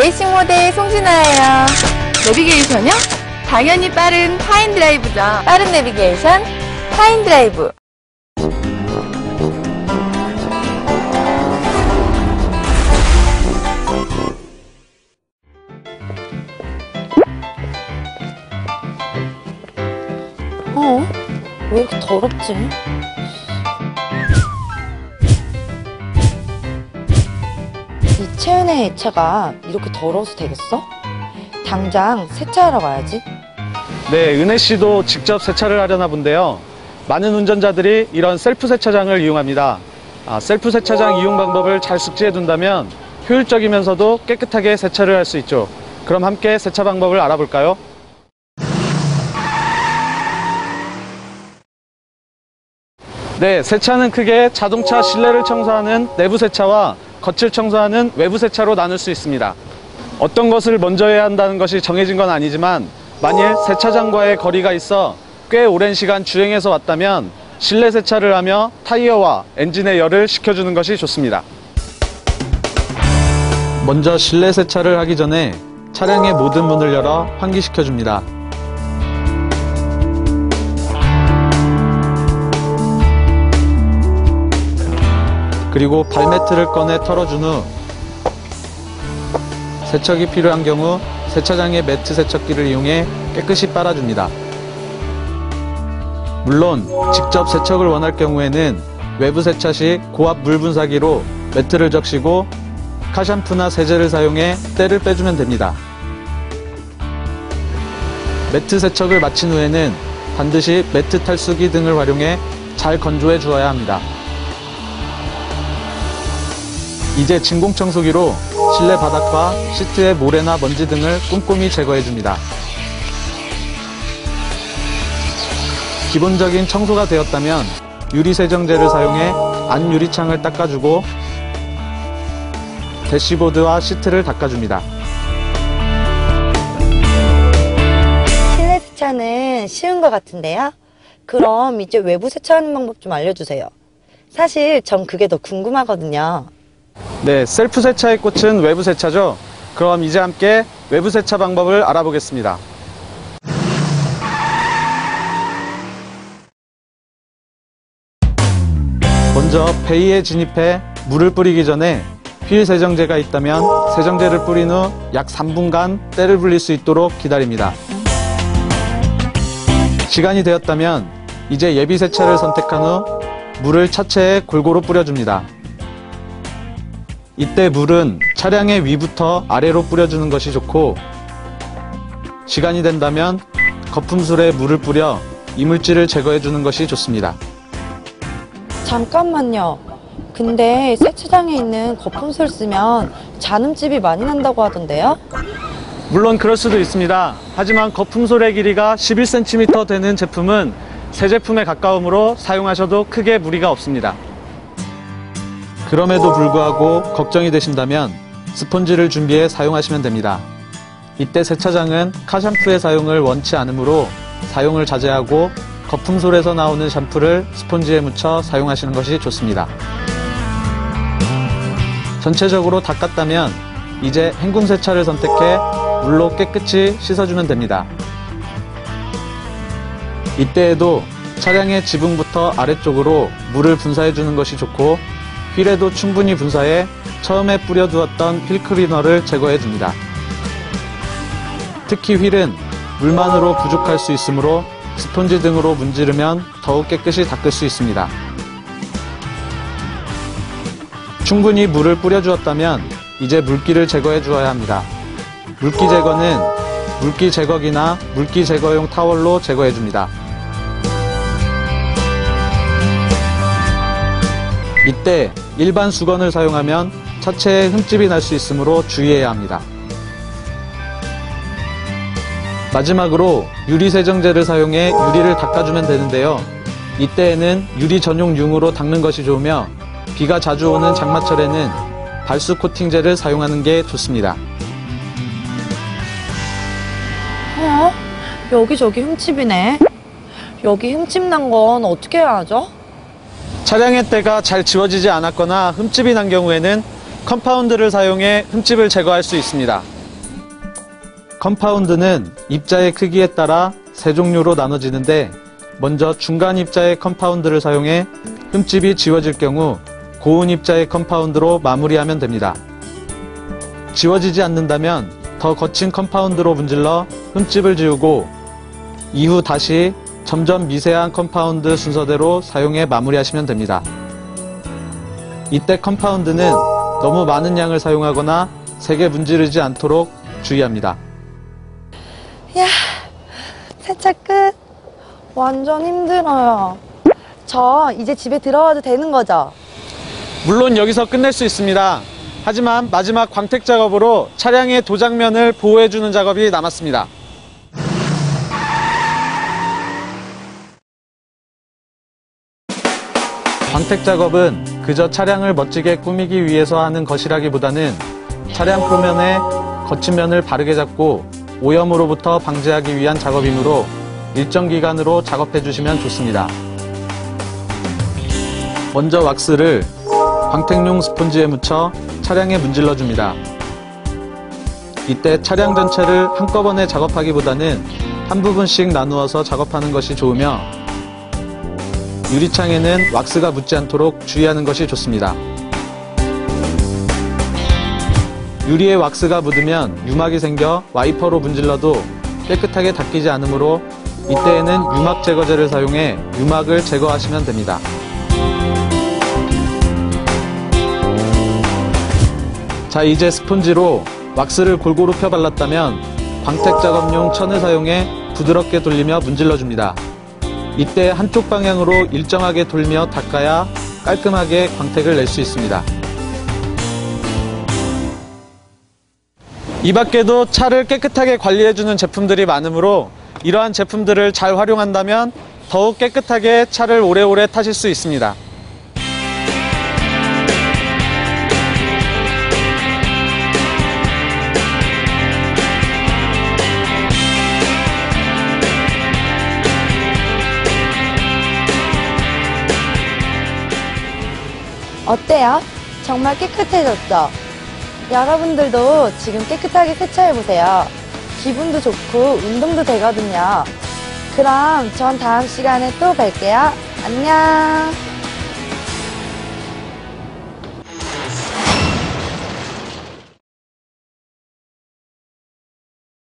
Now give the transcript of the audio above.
레이싱 모델 송진아예요. 내비게이션이요? 당연히 빠른 파인드라이브죠. 빠른 내비게이션 파인드라이브. 왜 이렇게 더럽지? 이 체은의 애차가 이렇게 더러워서 되겠어? 당장 세차하러 가야지. 네, 은혜 씨도 직접 세차를 하려나 본데요. 많은 운전자들이 이런 셀프 세차장을 이용합니다. 셀프 세차장 이용 방법을 잘 숙지해 둔다면 효율적이면서도 깨끗하게 세차를 할 수 있죠. 그럼 함께 세차 방법을 알아볼까요? 네, 세차는 크게 자동차 실내를 청소하는 내부 세차와 겉을 청소하는 외부 세차로 나눌 수 있습니다. 어떤 것을 먼저 해야 한다는 것이 정해진 건 아니지만 만일 세차장과의 거리가 있어 꽤 오랜 시간 주행해서 왔다면 실내 세차를 하며 타이어와 엔진의 열을 식혀주는 것이 좋습니다. 먼저 실내 세차를 하기 전에 차량의 모든 문을 열어 환기시켜줍니다. 그리고 발매트를 꺼내 털어준 후 세척이 필요한 경우 세차장의 매트 세척기를 이용해 깨끗이 빨아줍니다. 물론 직접 세척을 원할 경우에는 외부 세차 시 고압 물 분사기로 매트를 적시고 카샴푸나 세제를 사용해 때를 빼주면 됩니다. 매트 세척을 마친 후에는 반드시 매트 탈수기 등을 활용해 잘 건조해 주어야 합니다. 이제 진공청소기로 실내 바닥과 시트의 모래나 먼지 등을 꼼꼼히 제거해줍니다. 기본적인 청소가 되었다면 유리세정제를 사용해 안 유리창을 닦아주고 대시보드와 시트를 닦아줍니다. 실내 세차는 쉬운 것 같은데요? 그럼 이제 외부 세차하는 방법 좀 알려주세요. 사실 전 그게 더 궁금하거든요. 네, 셀프 세차의 꽃은 외부 세차죠. 그럼 이제 함께 외부 세차 방법을 알아보겠습니다. 먼저 베이에 진입해 물을 뿌리기 전에 휠 세정제가 있다면 세정제를 뿌린 후 약 3분간 때를 불릴 수 있도록 기다립니다. 시간이 되었다면 이제 예비 세차를 선택한 후 물을 차체에 골고루 뿌려줍니다. 이때 물은 차량의 위부터 아래로 뿌려주는 것이 좋고 시간이 된다면 거품술에 물을 뿌려 이물질을 제거해주는 것이 좋습니다. 잠깐만요. 근데 세차장에 있는 거품술 쓰면 잔음집이 많이 난다고 하던데요? 물론 그럴 수도 있습니다. 하지만 거품솔의 길이가 11cm 되는 제품은 새 제품에 가까우므로 사용하셔도 크게 무리가 없습니다. 그럼에도 불구하고 걱정이 되신다면 스펀지를 준비해 사용하시면 됩니다. 이때 세차장은 카샴푸의 사용을 원치 않으므로 사용을 자제하고 거품솔에서 나오는 샴푸를 스펀지에 묻혀 사용하시는 것이 좋습니다. 전체적으로 닦았다면 이제 헹굼 세차를 선택해 물로 깨끗이 씻어주면 됩니다. 이때에도 차량의 지붕부터 아래쪽으로 물을 분사해 주는 것이 좋고 휠에도 충분히 분사해 처음에 뿌려두었던 휠 클리너를 제거해 줍니다. 특히 휠은 물만으로 부족할 수 있으므로 스펀지 등으로 문지르면 더욱 깨끗이 닦을 수 있습니다. 충분히 물을 뿌려주었다면 이제 물기를 제거해 주어야 합니다. 물기 제거는 물기 제거기나 물기 제거용 타월로 제거해 줍니다. 이때 일반 수건을 사용하면 차체에 흠집이 날 수 있으므로 주의해야 합니다. 마지막으로 유리 세정제를 사용해 유리를 닦아주면 되는데요. 이때에는 유리 전용 융으로 닦는 것이 좋으며 비가 자주 오는 장마철에는 발수 코팅제를 사용하는 게 좋습니다. 여기저기 흠집이네. 여기 흠집 난 건 어떻게 해야 하죠? 차량의 때가 잘 지워지지 않았거나 흠집이 난 경우에는 컴파운드를 사용해 흠집을 제거할 수 있습니다. 컴파운드는 입자의 크기에 따라 세 종류로 나눠지는데 먼저 중간 입자의 컴파운드를 사용해 흠집이 지워질 경우 고운 입자의 컴파운드로 마무리하면 됩니다. 지워지지 않는다면 더 거친 컴파운드로 문질러 흠집을 지우고 이후 다시 점점 미세한 컴파운드 순서대로 사용해 마무리하시면 됩니다. 이때 컴파운드는 너무 많은 양을 사용하거나 세게 문지르지 않도록 주의합니다. 야, 세차 끝. 완전 힘들어요. 저 이제 집에 들어가도 되는 거죠? 물론 여기서 끝낼 수 있습니다. 하지만 마지막 광택 작업으로 차량의 도장면을 보호해주는 작업이 남았습니다. 광택 작업은 그저 차량을 멋지게 꾸미기 위해서 하는 것이라기보다는 차량 표면에 거친 면을 바르게 잡고 오염으로부터 방지하기 위한 작업이므로 일정 기간으로 작업해 주시면 좋습니다. 먼저 왁스를 광택용 스펀지에 묻혀 차량에 문질러 줍니다. 이때 차량 전체를 한꺼번에 작업하기보다는 한 부분씩 나누어서 작업하는 것이 좋으며 유리창에는 왁스가 묻지 않도록 주의하는 것이 좋습니다. 유리에 왁스가 묻으면 유막이 생겨 와이퍼로 문질러도 깨끗하게 닦이지 않으므로 이때에는 유막 제거제를 사용해 유막을 제거하시면 됩니다. 자, 이제 스펀지로 왁스를 골고루 펴 발랐다면 광택 작업용 천을 사용해 부드럽게 돌리며 문질러 줍니다. 이때 한쪽 방향으로 일정하게 돌며 닦아야 깔끔하게 광택을 낼 수 있습니다. 이 밖에도 차를 깨끗하게 관리해주는 제품들이 많으므로 이러한 제품들을 잘 활용한다면 더욱 깨끗하게 차를 오래오래 타실 수 있습니다. 어때요? 정말 깨끗해졌죠? 여러분들도 지금 깨끗하게 세차해보세요. 기분도 좋고 운동도 되거든요. 그럼 전 다음 시간에 또 뵐게요. 안녕.